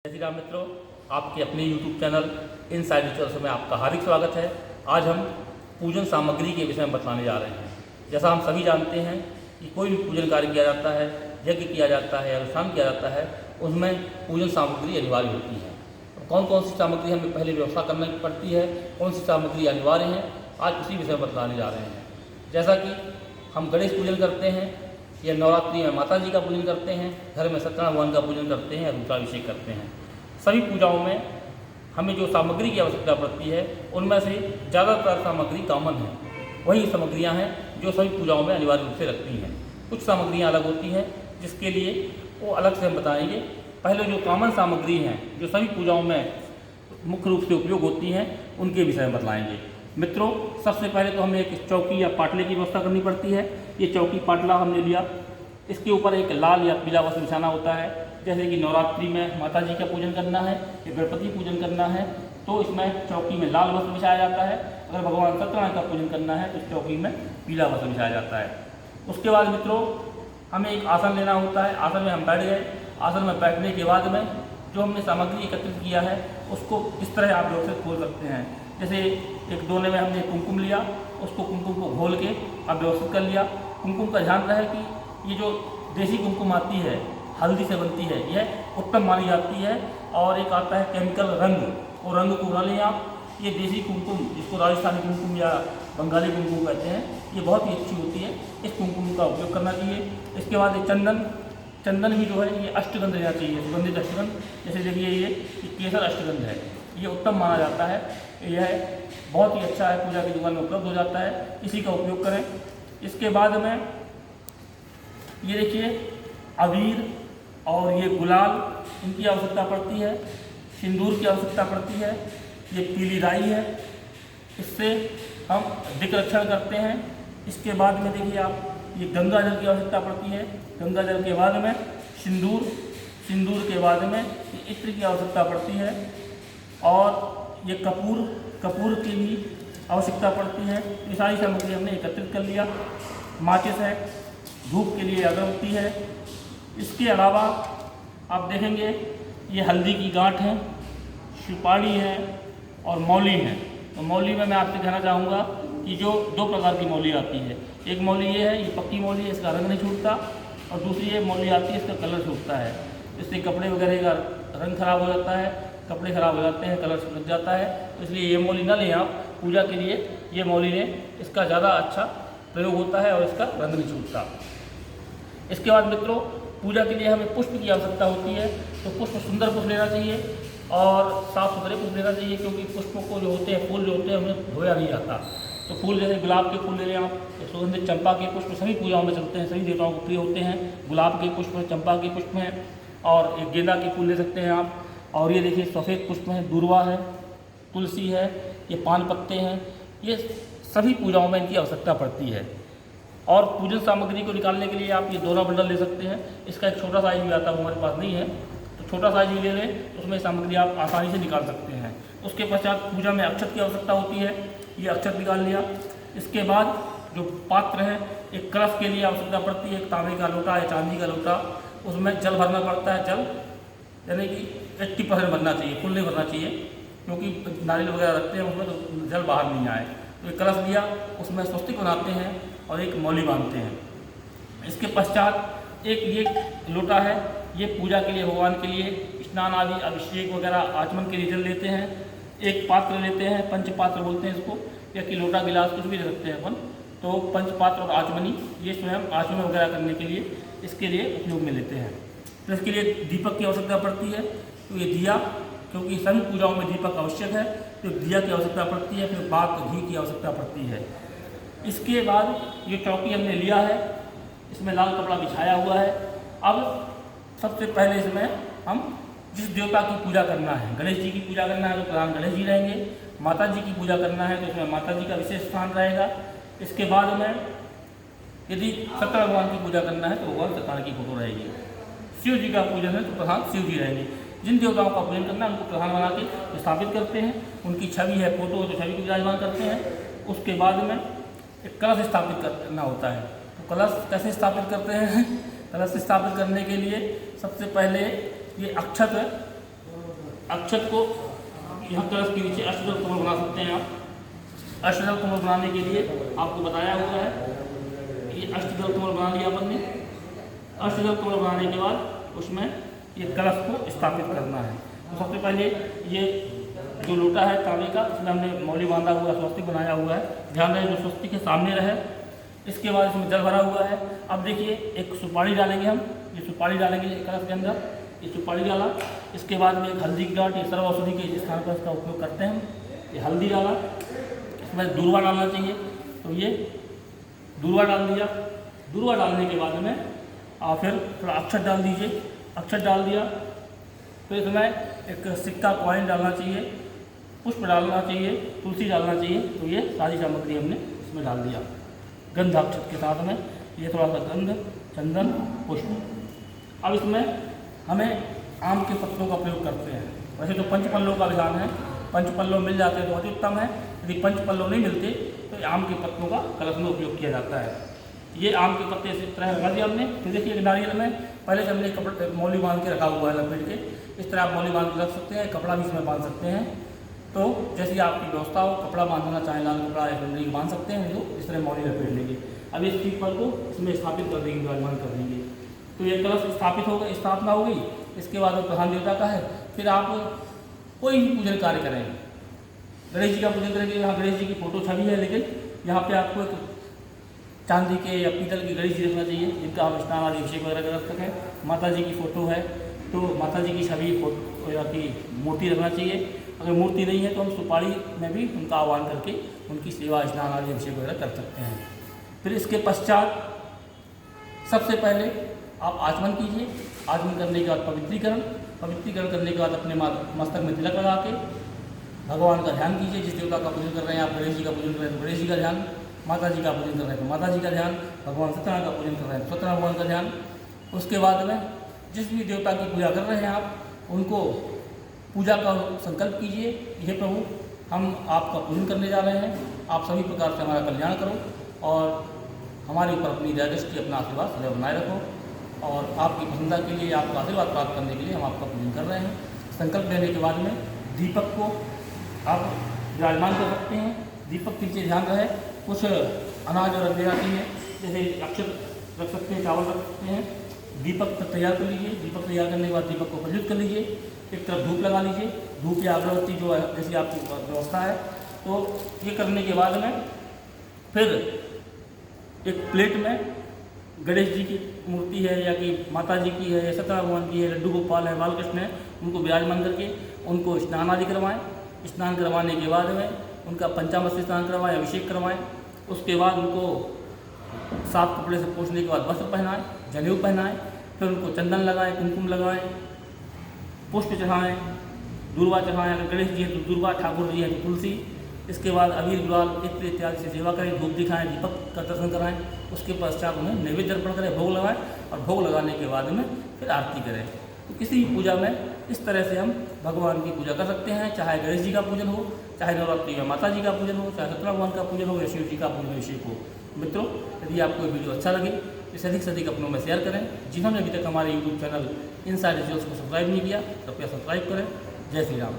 जय श्री राम मित्रों, आपके अपने YouTube चैनल इनसाइड रिचुअल्स में आपका हार्दिक स्वागत है। आज हम पूजन सामग्री के विषय में बताने जा रहे हैं। जैसा हम सभी जानते हैं कि कोई भी पूजन कार्य किया जाता है, यज्ञ किया जाता है, अनुष्ठान किया जाता है, उसमें पूजन सामग्री अनिवार्य होती है। तो कौन कौन सी सामग्री हमें पहले व्यवस्था करनी पड़ती है, कौन सी सामग्री अनिवार्य है, आज उसी विषय में बताने जा रहे हैं। जैसा कि हम गणेश पूजन करते हैं या नवरात्रि में माता जी का पूजन करते हैं, घर में सत्यनारायण भगवान का पूजन करते हैं, रुद्राभिषेक करते हैं। सभी पूजाओं में हमें जो सामग्री की आवश्यकता पड़ती है उनमें से ज़्यादातर सामग्री कॉमन है, वही सामग्रियां हैं जो सभी पूजाओं में अनिवार्य रूप से लगती हैं। कुछ सामग्रियां अलग होती हैं जिसके लिए वो अलग से हम बताएंगे। पहले जो कॉमन सामग्री हैं जो सभी पूजाओं में मुख्य रूप से उपयोग होती हैं उनके विषय में बताएंगे। मित्रों, सबसे पहले तो हमें एक चौकी या पाटले की व्यवस्था करनी पड़ती है। ये चौकी पाटला हमने लिया, इसके ऊपर एक लाल या पीला वस्त्र बिछाना होता है। जैसे कि नवरात्रि में माता जी का पूजन करना है या गणपति पूजन करना है तो इसमें चौकी में लाल वस्त्र बिछाया जाता है। अगर भगवान सत्यनारायण का पूजन करना है तो इस चौकी में पीला वस्त्र बिछाया जाता है। उसके बाद मित्रों, हमें एक आसन लेना होता है। आसन में हम बैठ गए। आसन में बैठने के बाद में जो हमने सामग्री एकत्रित किया है उसको इस तरह आप व्यवस्थित खोल सकते हैं। जैसे एक दोने में हमने कुमकुम लिया, उसको कुमकुम को घोल के आप व्यवस्थित कर लिया। कुमकुम का ध्यान रहे कि ये जो देसी कुमकुम आती है, हल्दी से बनती है, यह उत्तम मानी जाती है। और एक आता है केमिकल रंग, वो रंग को ना लें आप। ये देसी कुमकुम, जिसको राजस्थानी कुमकुम या बंगाली कुमकुम कहते हैं, ये बहुत ही अच्छी होती है। इस कुमकुम का उपयोग करना चाहिए। इसके बाद ये चंदन भी जो है ये अष्टगंध रहना चाहिए, सुगंधित अष्टगंध। जैसे देखिए ये केसर अष्टगंध है, ये उत्तम माना जाता है। यह बहुत ही अच्छा है, पूजा की दुकान में उपलब्ध हो जाता है, इसी का उपयोग करें। इसके बाद में ये देखिए अबीर और ये गुलाल, इनकी आवश्यकता पड़ती है। सिंदूर की आवश्यकता पड़ती है। ये पीली राई है, इससे हम दिक रक्षण करते हैं। इसके बाद में देखिए आप, ये गंगा जल की आवश्यकता पड़ती है। गंगा जल के बाद में सिंदूर के बाद में ये इत्र की आवश्यकता पड़ती है। और ये कपूर की भी आवश्यकता पड़ती है। ये सारी सामग्री हमने एकत्रित कर लिया। माचिस है, धूप के लिए अगरबत्ती है। इसके अलावा आप देखेंगे ये हल्दी की गांठ है, सुपारी है और मौली है। तो मौली में मैं आपसे कहना चाहूँगा कि जो दो प्रकार की मौली आती है, एक मौली ये है, ये पक्की मौली है, इसका रंग नहीं छूटता। और दूसरी ये मौली आती है, इसका कलर छूटता है। इससे कपड़े वगैरह का रंग खराब हो जाता है, कपड़े खराब हो जाते हैं, कलर छूट जाता है। तो इसलिए ये मौली ना लें आप पूजा के लिए। ये मौली लें, इसका ज़्यादा अच्छा प्रयोग होता है और इसका रंग नहीं छूटता। इसके बाद मित्रों, पूजा के लिए हमें पुष्प की आवश्यकता होती है। तो पुष्प सुंदर पुष्प लेना चाहिए और साफ़ सुथरे पुष्प लेना चाहिए, क्योंकि पुष्पों को जो होते हैं, फूल जो होते हैं, उन्हें धोया नहीं जाता। तो फूल जैसे गुलाब के फूल ले लें आप, सुगंधित चंपा के पुष्प सभी पूजाओं में चलते हैं, सभी देवताओं को प्रिय होते हैं। गुलाब के पुष्प, चंपा के पुष्प हैं, और एक गेंदा के फूल ले सकते हैं आप। और ये देखिए सफ़ेद पुष्प हैं, दूर्वा है, तुलसी है, ये पान पत्ते हैं। ये सभी पूजाओं में इनकी आवश्यकता पड़ती है। और पूजन सामग्री को निकालने के लिए आप ये दोना बंडल ले सकते हैं। इसका एक छोटा साइज भी आता है, वो हमारे पास नहीं है, तो छोटा साइज भी ले लें, तो उसमें सामग्री आप आसानी से निकाल सकते हैं। उसके पश्चात पूजा में अक्षत की आवश्यकता होती है, ये अक्षत निकाल लिया। इसके बाद जो पात्र है, एक कलश के लिए आवश्यकता पड़ती है, एक तांबे का लोटा या चांदी का लोटा, उसमें जल भरना पड़ता है। जल यानी कि 80% भरना चाहिए, फुल नहीं भरना चाहिए, क्योंकि नारियल वगैरह रखते हैं उसमें, तो जल बाहर नहीं आए। तो एक कलश लिया, उसमें स्वस्तिक बनाते हैं और एक मौली बांधते हैं। इसके पश्चात एक ये लोटा है, ये पूजा के लिए, भगवान के लिए स्नान आदि अभिषेक वगैरह आचमन के लिए जल लेते हैं। एक पात्र लेते हैं, पंचपात्र बोलते हैं इसको, या कि लोटा गिलास कुछ भी ले सकते हैं अपन। तो पंचपात्र और आचमनी, ये स्वयं आचमन वगैरह करने के लिए, इसके लिए उपयोग में लेते हैं। तो इसके लिए दीपक की आवश्यकता पड़ती है। तो ये दिया, क्योंकि सभी पूजाओं में दीपक आवश्यक है, तो दिया की आवश्यकता पड़ती है। फिर बाक घी की आवश्यकता पड़ती है। इसके बाद ये चौकी हमने लिया है, इसमें लाल कपड़ा बिछाया हुआ है। अब सबसे पहले इसमें हम जिस देवता की पूजा करना है, गणेश जी की पूजा करना है तो प्रधान गणेश जी रहेंगे। माता जी की पूजा करना है तो इसमें माता जी का विशेष स्थान रहेगा। इसके बाद में यदि सत्यनारायण भगवान की पूजा करना है तो भगवान सत्यनारायण की फोटो रहेगी। शिव जी का पूजन है तो प्रधान शिव जी रहेंगे। जिन देवताओं का पूजन करना है उनको प्रधान बना के स्थापित करते हैं, उनकी छवि है, फोटो तो छवि को विराजमान करते हैं। उसके बाद में एक कलश स्थापित करना होता है। तो कलश कैसे स्थापित करते हैं? कलश स्थापित करने के लिए सबसे पहले ये अक्षत अक्षत को यहाँ कलश के नीचे अष्टदल कमल बना सकते हैं आप। अष्टदल कमल बनाने के लिए आपको बताया हुआ है, ये अष्टदल कमल बना लिया अपन ने। अष्टदल कमल बनाने के बाद उसमें ये कलश को स्थापित करना है। तो सबसे पहले ये जो लोटा है तांबे का, उसमें हमने मौली बांधा हुआ, स्वस्तिक बनाया हुआ है। ध्यान रहे जो स्वस्तिक के सामने रहे। इसके बाद इसमें जल भरा हुआ है। अब देखिए एक सुपारी डालेंगे हम, ये सुपारी डालेंगे कलश के अंदर, ये सुपारी डाला। इसके बाद में एक हल्दी की गांठ, ये सर्व औषधि के स्थान पर इसका उपयोग करते हैं हम। ये हल्दी डाला, इसमें दूर्वा डालना चाहिए, तो ये दूर्वा डाल दिया। दूर्वा डालने के बाद में फिर थोड़ा अक्षत डाल दीजिए, अक्षत डाल दिया। फिर इसमें एक सिक्का कॉइन डालना चाहिए, पुष्प डालना चाहिए, तुलसी डालना चाहिए। तो ये सारी सामग्री हमने इसमें डाल दिया गंध अक्षत के साथ में। ये थोड़ा सा गंध, चंदन, पुष्प। अब इसमें हमें आम के पत्तों का प्रयोग करते हैं। वैसे तो पंचपल्लों का विधान है, पंचपल्लों मिल जाते हैं तो अति उत्तम है। यदि पंचपल्लों नहीं मिलते तो आम के पत्तों का कलश में उपयोग किया जाता है। ये आम के पत्ते इस तरह लगा दिया हमने। फिर देखिए एक नारियल में पहले से हमने कपड़े मौली बांध के रखा हुआ है लपेट के। इस तरह आप मौली बांध के रख सकते हैं, कपड़ा भी इसमें बांध सकते हैं। तो जैसी आपकी व्यवस्था हो, कपड़ा बांधना चाहे लाल कपड़ा या डंडी बांध सकते हैं, तो इस तरह मौली लपेट लेंगे। अब इस पीपल को इसमें स्थापित कर देंगे, विराजमान कर देंगे। तो ये कलश स्थापित हो गई, स्थापना हो गई। इसके बाद वो प्रधान देवता का है। फिर आप कोई भी पूजन कार्य करेंगे, गणेश जी का पूजन करेंगे, यहाँ गणेश जी की फोटो छवि है, लेकिन यहाँ पे आपको एक चांदी के या पीतल की गणेश जी रखना चाहिए, जिनका आप स्नान आदि अभिषेक वगैरह कर सकें। माता जी की फोटो है तो माता जी की छवि फोटो या की मूर्ति रखना चाहिए। अगर मूर्ति नहीं है तो हम सुपारी में भी उनका आह्वान करके उनकी सेवा, स्नान आदि अभिषेक वगैरह कर सकते हैं। फिर इसके पश्चात सबसे पहले आप आचमन कीजिए। आचमन करने के बाद पवित्रीकरण करने के बाद अपने मस्तक में तिलक लगा के भगवान का ध्यान कीजिए। जिस देवता का पूजन कर रहे हैं आप, गणेश जी का पूजन कर रहे हैं तो गणेश जी का ध्यान, माता जी का पूजन कर रहे हैं तो माता जी का ध्यान, भगवान सत्यनारायण का पूजन कर रहे हैं तो सत्यनारायण भगवान का ध्यान। उसके बाद में जिस भी देवता की पूजा कर रहे हैं आप, उनको पूजा का संकल्प कीजिए। हे प्रभु, हम आपका पूजन करने जा रहे हैं, आप सभी प्रकार से हमारा कल्याण करो और हमारे ऊपर अपनी दया दृष्टि, अपना आशीर्वाद सदैव बनाए रखो। और आपकी प्रसन्नता के लिए, आपका आशीर्वाद प्राप्त करने के लिए हम आपका पूजन कर रहे हैं। संकल्प लेने के बाद में दीपक को आप विराजमान कर सकते हैं। दीपक के नीचे ध्यान रहे, कुछ अनाज और रख देना चाहिए, जैसे अक्षत रख सकते हैं, चावल रख सकते हैं। दीपक तैयार कर लीजिए। दीपक तैयार करने के बाद दीपक को प्रज्वलित कर लीजिए। एक तरफ धूप लगा लीजिए, धूप या अगरबत्ती जो है जैसी आपकी व्यवस्था है। तो ये करने के बाद में फिर एक प्लेट में गणेश जी की मूर्ति है या कि माता जी की है या सत्यनारायण भगवान की है, लड्डू गोपाल है, बालकृष्ण है, उनको विराजमान करके उनको स्नान आदि करवाएं। स्नान करवाने के बाद में उनका पंचामृत से स्नान करवाएं, अभिषेक करवाएं। उसके बाद उनको साफ कपड़े से पोंछने के बाद वस्त्र पहनाएं, जनेऊ पहनाएं। फिर उनको चंदन लगाएं, कुमकुम लगाएं, पुष्प चढ़ाएं, दूर्वा चढ़ाएं। अगर गणेश जी है तो दूर्वा, ठाकुर जी है तो तुलसी। इसके बाद अबीर गुलाल इत्र इत्यादि से सेवा करें, धूप दिखाएं, दीपक का दर्शन कराएं। उसके पश्चात उन्हें नैवेद्य अर्पण करें, भोग लगाएं और भोग लगाने के बाद में फिर आरती करें। तो किसी भी पूजा में इस तरह से हम भगवान की पूजा कर सकते हैं, चाहे गणेश जी का पूजन हो, चाहे नवरात्रि में माता जी का पूजन हो, चाहे सत्यनारायण भगवान का पूजन हो या शिव जी का पूजन अभिषेक हो। मित्रों, यदि आपको ये वीडियो अच्छा लगे तो इसे अधिक से अधिक अपनों में शेयर करें। जिन्होंने अभी तक हमारे यूट्यूब चैनल इनसाइड रिचुअल्स को सब्सक्राइब नहीं किया, कृपया सब्सक्राइब करें। जय श्री राम।